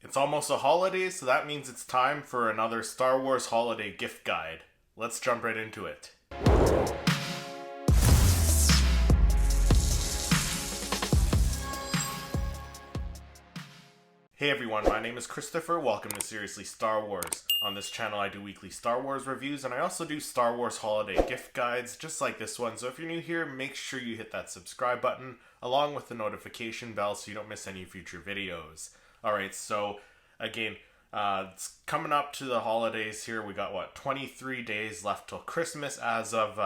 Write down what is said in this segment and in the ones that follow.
It's almost a holiday, so that means it's time for another Star Wars holiday gift guide. Let's jump right into it. Hey everyone, my name is Christopher. Welcome to Seriously Star Wars. On this channel I do weekly Star Wars reviews and I also do Star Wars holiday gift guides just like this one. So if you're new here, make sure you hit that subscribe button along with the notification bell so you don't miss any future videos. Alright, so again, it's coming up to the holidays here. We got 23 days left till Christmas as of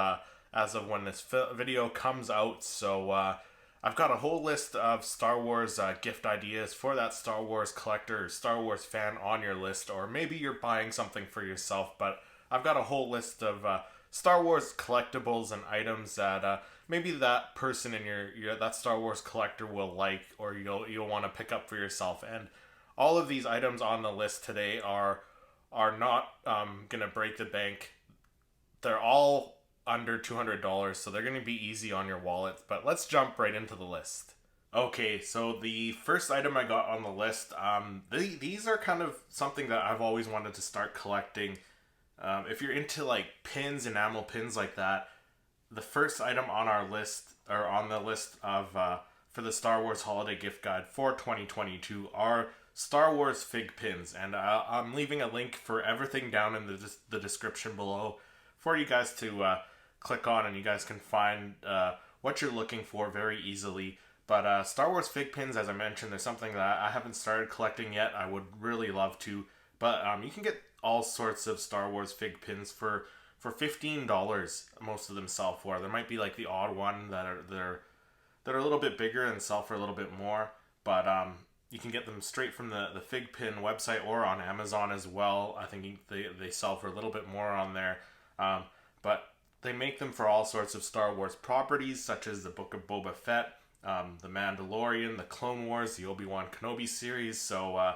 when this video comes out. So I've got a whole list of Star Wars gift ideas for that Star Wars collector or Star Wars fan on your list, or maybe you're buying something for yourself, but I've got a whole list of Star Wars collectibles and items that maybe that person in your that Star Wars collector will like, or you'll want to pick up for yourself. And all of these items on the list today are not gonna break the bank. They're all under $200, so they're going to be easy on your wallet. But let's jump right into the list. Okay, so the first item I got on the list, these are kind of something that I've always wanted to start collecting. If you're into like pins, enamel pins like that, the first item on our list, or on the list of for the Star Wars holiday gift guide for 2022 are Star Wars fig pins, and I'm leaving a link for everything down in the description below for you guys to click on, and you guys can find what you're looking for very easily. But Star Wars fig pins, as I mentioned, there's something that I haven't started collecting yet. I would really love to, but you can get all sorts of Star Wars fig pins for $15. Most of them sell for. There might be like the odd one that are a little bit bigger and sell for a little bit more, but you can get them straight from the fig pin website or on Amazon as well. I think they sell for a little bit more on there, but they make them for all sorts of Star Wars properties, such as the Book of Boba Fett, the Mandalorian, the Clone Wars, the Obi-Wan Kenobi series. So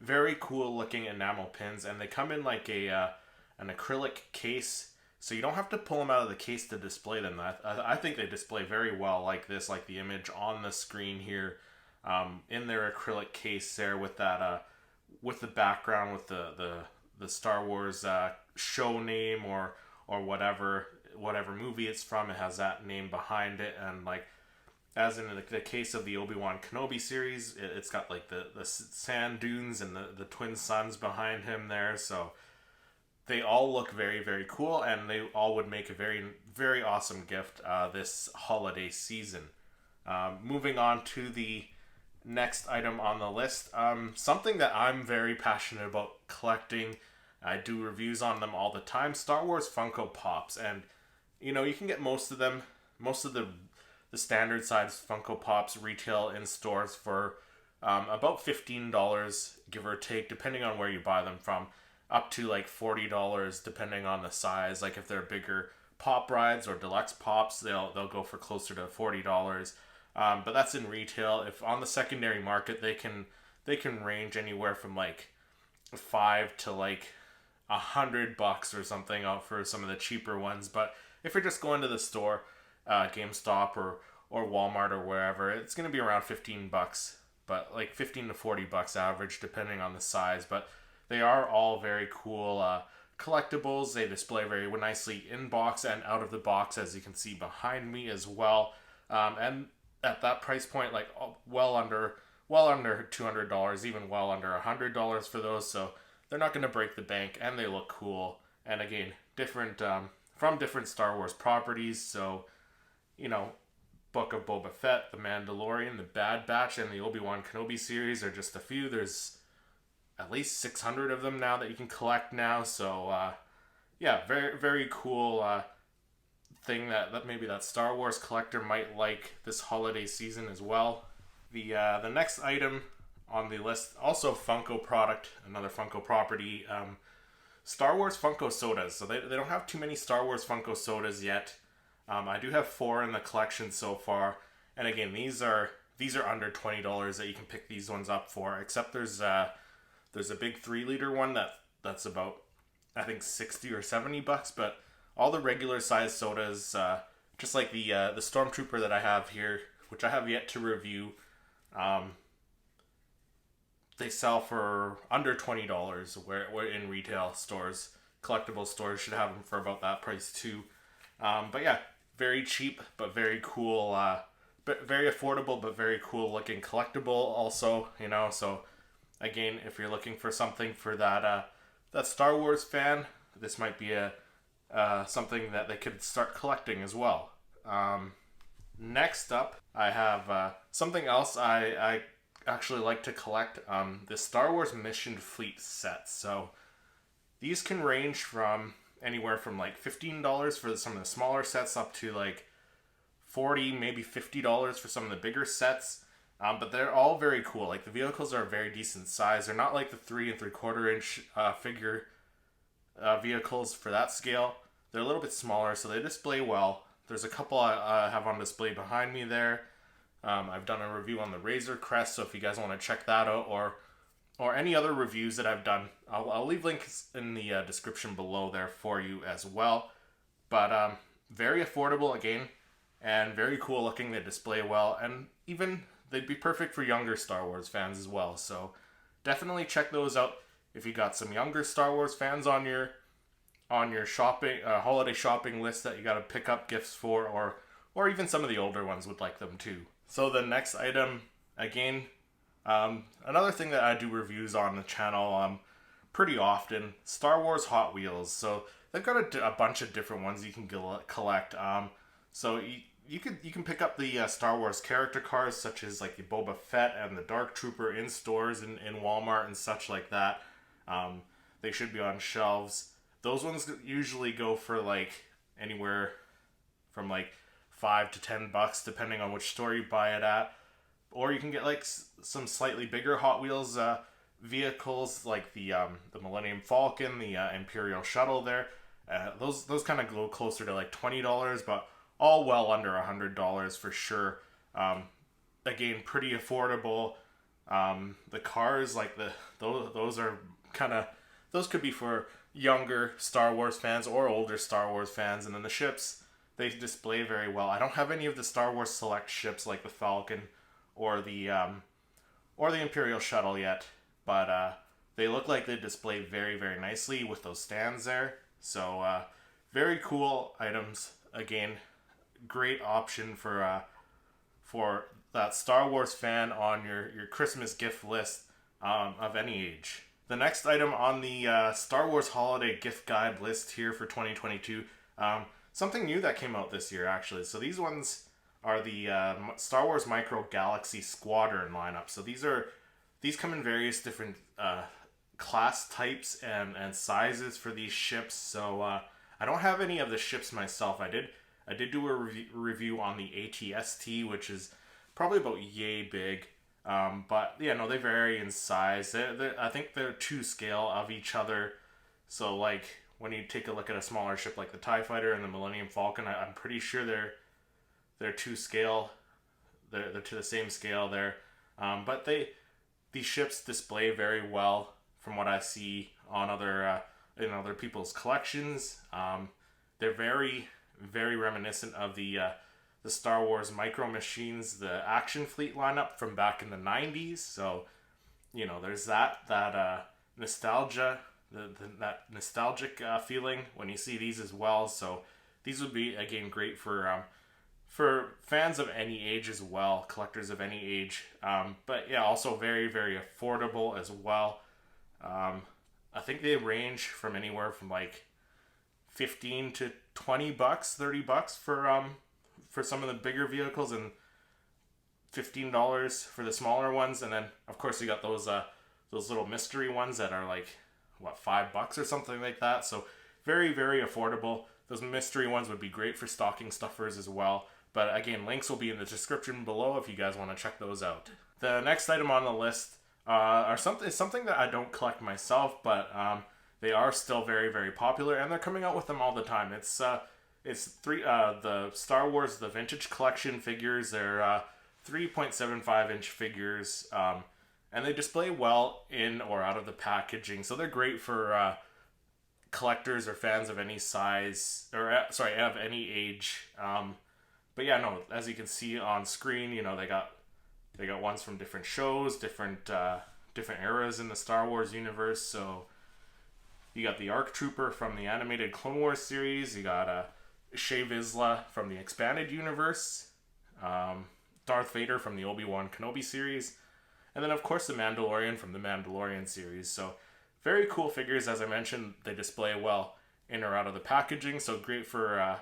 very cool looking enamel pins, and they come in like an acrylic case, so you don't have to pull them out of the case to display them. I think they display very well like this, like the image on the screen here, in their acrylic case there with that with the background with the Star Wars show name or whatever movie it's from. It has that name behind it, and like as in the case of the Obi-Wan Kenobi series, it's got like the sand dunes and the twin suns behind him there. So they all look very, very cool, and they all would make a very, very awesome gift this holiday season. Moving on to the next item on the list, something that I'm very passionate about collecting. I do reviews on them all the time. Star Wars Funko Pops, and you can get most of them. Most of the standard size Funko Pops retail in stores for about $15, give or take, depending on where you buy them from, up to like $40 depending on the size. Like if they're bigger pop rides or deluxe pops, they'll go for closer to $40. But that's in retail. If on the secondary market, they can range anywhere from like $5 to like $100 or something out for some of the cheaper ones. But if you're just going to the store, GameStop or Walmart or wherever, it's going to be around $15, but like $15 to $40 average depending on the size. But they are all very cool collectibles. They display very nicely in box and out of the box, as you can see behind me as well. And at that price point, like well under $200, even well under $100 for those. So they're not going to break the bank, and they look cool. And again, different from different Star Wars properties. So, Book of Boba Fett, the Mandalorian, the Bad Batch, and the Obi-Wan Kenobi series are just a few. There's at least 600 of them now that you can collect now. So, yeah, very, very cool thing that maybe that Star Wars collector might like this holiday season as well. The next item on the list, also Funko product, another Funko property, Star Wars Funko sodas. So they don't have too many Star Wars Funko sodas yet. I do have 4 in the collection so far, and again, these are under $20 that you can pick these ones up for. Except there's a big 3-liter one that's about, I think, $60 or $70. But all the regular size sodas, just like the Stormtrooper that I have here, which I have yet to review, they sell for under $20, where in retail stores, collectible stores should have them for about that price too. But yeah, very cheap but very cool, but very affordable but very cool looking collectible also, you know. So again, if you're looking for something for that Star Wars fan, this might be a something that they could start collecting as well. Next up, I have something else I actually like to collect, the Star Wars Mission Fleet sets. So these can range from anywhere from like $15 for some of the smaller sets up to like $40, maybe $50 for some of the bigger sets. But they're all very cool. Like the vehicles are a very decent size. They're not like the 3 3/4 inch figure vehicles for that scale. They're a little bit smaller, so they display well. There's a couple I have on display behind me there. I've done a review on the Razor Crest, so if you guys want to check that out, or any other reviews that I've done, I'll leave links in the description below there for you as well. But very affordable again, and very cool looking. They display well, and even they'd be perfect for younger Star Wars fans as well. So definitely check those out if you got some younger Star Wars fans on your shopping holiday shopping list that you got to pick up gifts for, or even some of the older ones would like them too. So the next item, again, another thing that I do reviews on the channel pretty often, Star Wars Hot Wheels. So they've got a bunch of different ones you can collect. So you can pick up the Star Wars character cars, such as like the Boba Fett and the Dark Trooper in stores in Walmart and such like that. They should be on shelves. Those ones usually go for like anywhere from like $5 to $10, depending on which store you buy it at. Or you can get like some slightly bigger Hot Wheels vehicles, like the Millennium Falcon, the Imperial Shuttle. There, those kind of go closer to like $20, but all well under $100 for sure. Again, pretty affordable. The cars, like those are kind of, those could be for younger Star Wars fans or older Star Wars fans. And then the ships, they display very well. I don't have any of the Star Wars Select ships like the Falcon or the Imperial Shuttle yet, but they look like they display very, very nicely with those stands there. So very cool items. Again, great option for that Star Wars fan on your Christmas gift list of any age. The next item on the Star Wars Holiday Gift Guide list here for 2022, something new that came out this year actually. So these ones are the Star Wars Micro Galaxy Squadron lineup. So these come in various different class types and sizes for these ships. So I don't have any of the ships myself. I did do a review on the ATST, which is probably about yay big. But yeah, no, they vary in size. I think they're to scale of each other. So like when you take a look at a smaller ship like the TIE Fighter and the Millennium Falcon, I'm pretty sure they're to scale. They're to the same scale there. But these ships display very well from what I see on other in other people's collections. They're very, very reminiscent of the Star Wars Micro Machines, the Action Fleet lineup from back in the 90s. So, you know, there's that nostalgia, that nostalgic feeling when you see these as well. So these would be, again, great for fans of any age as well, collectors of any age. But yeah, also very, very affordable as well. I think they range from anywhere from like $15 to $20, $30 for some of the bigger vehicles, and $15 for the smaller ones. And then of course you got those little mystery ones that are like what, $5 or something like that. So very, very affordable. Those mystery ones would be great for stocking stuffers as well. But again, links will be in the description below if you guys want to check those out. The next item on the list is something that I don't collect myself, but they are still very, very popular, and they're coming out with them all the time. It's the Star Wars the Vintage Collection figures. They're 3.75 inch figures, and they display well in or out of the packaging. So they're great for collectors or fans of any size, or of any age. But yeah, no, as you can see on screen, you know, they got ones from different shows, different different eras in the Star Wars universe. So you got the ARC Trooper from the animated Clone Wars series. You got Shae Vizsla from the expanded universe. Darth Vader from the Obi-Wan Kenobi series. And then, of course, the Mandalorian from the Mandalorian series. So very cool figures. As I mentioned, they display well in or out of the packaging. So great for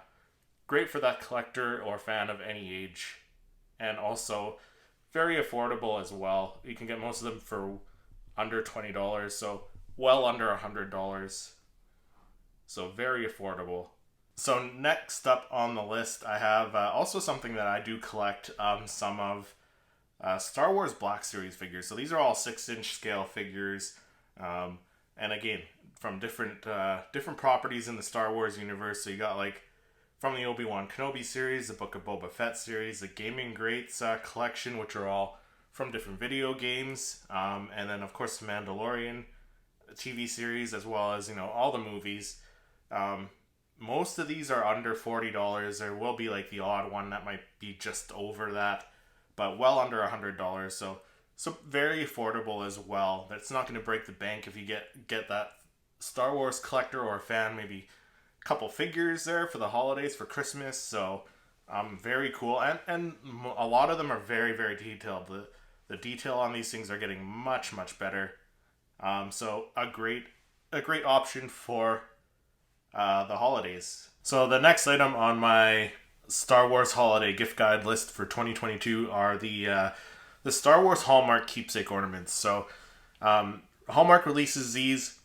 that collector or fan of any age. And also very affordable as well. You can get most of them for under $20, so well under $100. So very affordable. So next up on the list, I have also something that I do collect, some of Star Wars Black Series figures. So these are all 6-inch scale figures, and again, from different properties in the Star Wars universe. So you got like from the Obi-Wan Kenobi series, the Book of Boba Fett series, the Gaming Greats collection, which are all from different video games, and then of course the Mandalorian TV series, as well as, you know, all the movies. Most of these are under $40. There will be like the odd one that might be just over that, but well under $100. So very affordable as well. It's not going to break the bank if you get that Star Wars collector or fan, maybe a couple figures there for the holidays, for Christmas. So very cool, and a lot of them are very, very detailed. The detail on these things are getting much, much better. So a great option for the holidays. So the next item on my Star Wars holiday gift guide list for 2022 are the Star Wars Hallmark keepsake ornaments. So Hallmark releases these,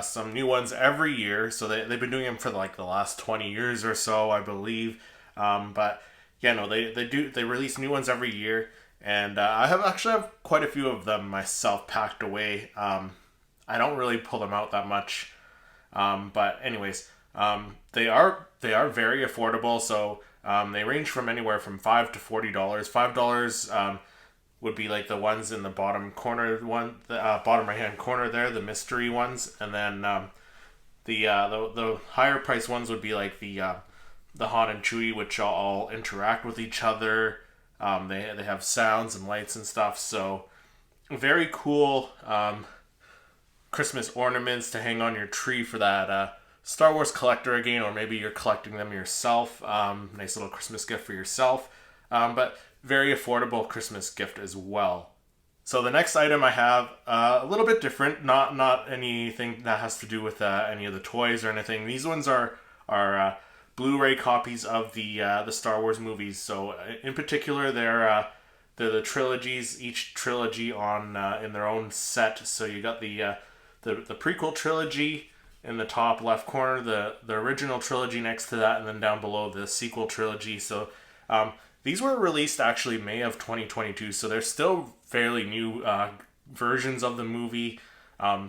some new ones every year. So they've been doing them for like the last 20 years or so, I believe. But yeah, no, they release new ones every year. And I have quite a few of them myself packed away. I don't really pull them out that much. But anyways, they are very affordable. So they range from anywhere from $5 to $40. $5 would be like the ones in the bottom corner, bottom right hand corner there, the mystery ones, and then the higher price ones would be like the Han and Chewie, which all interact with each other. They have sounds and lights and stuff. So very cool Christmas ornaments to hang on your tree for that Star Wars collector again, or maybe you're collecting them yourself. Nice little Christmas gift for yourself. But very affordable Christmas gift as well. So the next item I have a little bit different, not anything that has to do with any of the toys or anything. These ones are Blu-ray copies of the Star Wars movies. So in particular, they're the trilogies, each trilogy on in their own set. So you got the prequel trilogy in the top left corner, the original trilogy next to that, and then down below the sequel trilogy. So these were released actually May of 2022, so they're still fairly new versions of the movie.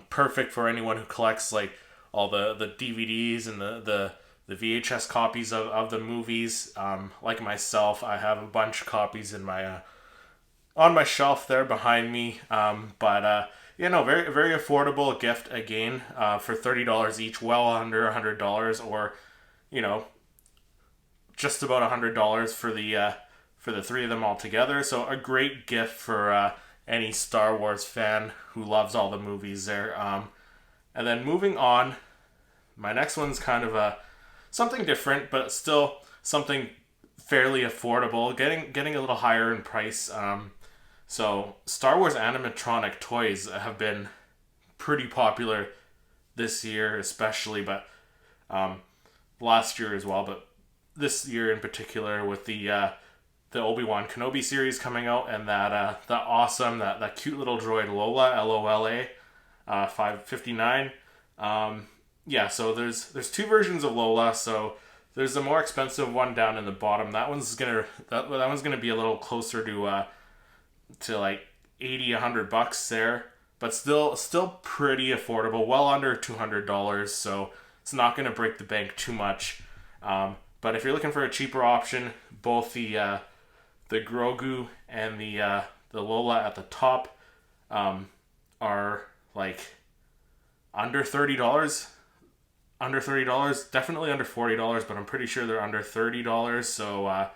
Perfect for anyone who collects like all the DVDs and the VHS copies of the movies. Like myself, I have a bunch of copies in my on my shelf there behind me. But very, very affordable gift again, for $30 each, well under $100, or just about $100 for the three of them all together. So a great gift for any Star Wars fan who loves all the movies there. And then moving on, my next one's kind of something different, but still something fairly affordable, getting a little higher in price. So Star Wars animatronic toys have been pretty popular this year especially, but last year as well, but this year in particular with the Obi-Wan Kenobi series coming out, and that awesome, that cute little droid Lola, Lola, 559. So there's two versions of Lola. So there's the more expensive one down in the bottom. That one's gonna be a little closer to like $80-$100 there, but still pretty affordable, well under $200. So it's not gonna break the bank too much. But if you're looking for a cheaper option, both the Grogu and the Lola at the top are like under $30. Under $30, definitely under $40, but I'm pretty sure they're under $30. So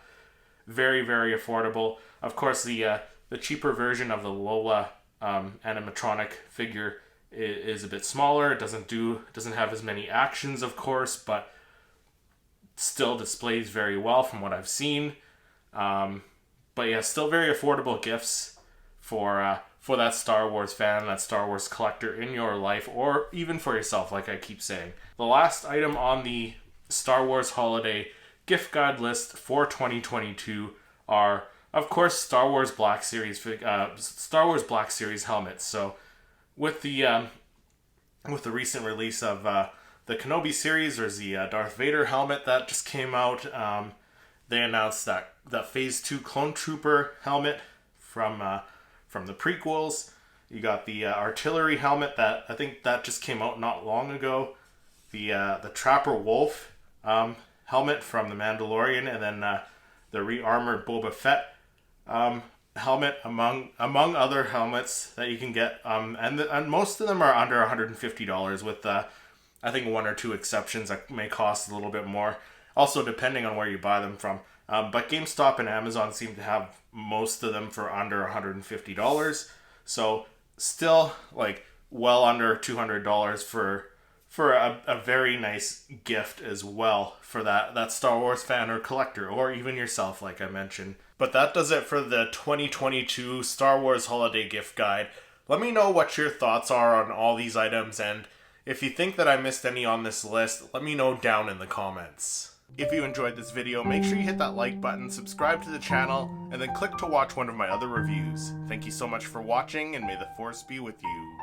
very, very affordable. Of course, the cheaper version of the Lola animatronic figure is a bit smaller. It doesn't have as many actions, of course, but still displays very well from what I've seen. But yeah, still very affordable gifts for that Star Wars fan, that Star Wars collector in your life, or even for yourself, like I keep saying. The last item on the Star Wars holiday gift guide list for 2022 are, of course, Star Wars Black Series helmets. So with the recent release of the Kenobi series, there's the Darth Vader helmet that just came out. They announced that Phase 2 Clone Trooper helmet from the prequels. You got the artillery helmet that I think that just came out not long ago. The Trapper Wolf helmet from The Mandalorian, and then the re-armored Boba Fett helmet, among other helmets that you can get. And most of them are under $150, with I think one or two exceptions that may cost a little bit more. Also, depending on where you buy them from. But GameStop and Amazon seem to have most of them for under $150. So still, like, well under $200 for a very nice gift as well for that Star Wars fan or collector, or even yourself, like I mentioned. But that does it for the 2022 Star Wars Holiday Gift Guide. Let me know what your thoughts are on all these items, and if you think that I missed any on this list, let me know down in the comments. If you enjoyed this video, make sure you hit that like button, subscribe to the channel, and then click to watch one of my other reviews. Thank you so much for watching, and may the Force be with you.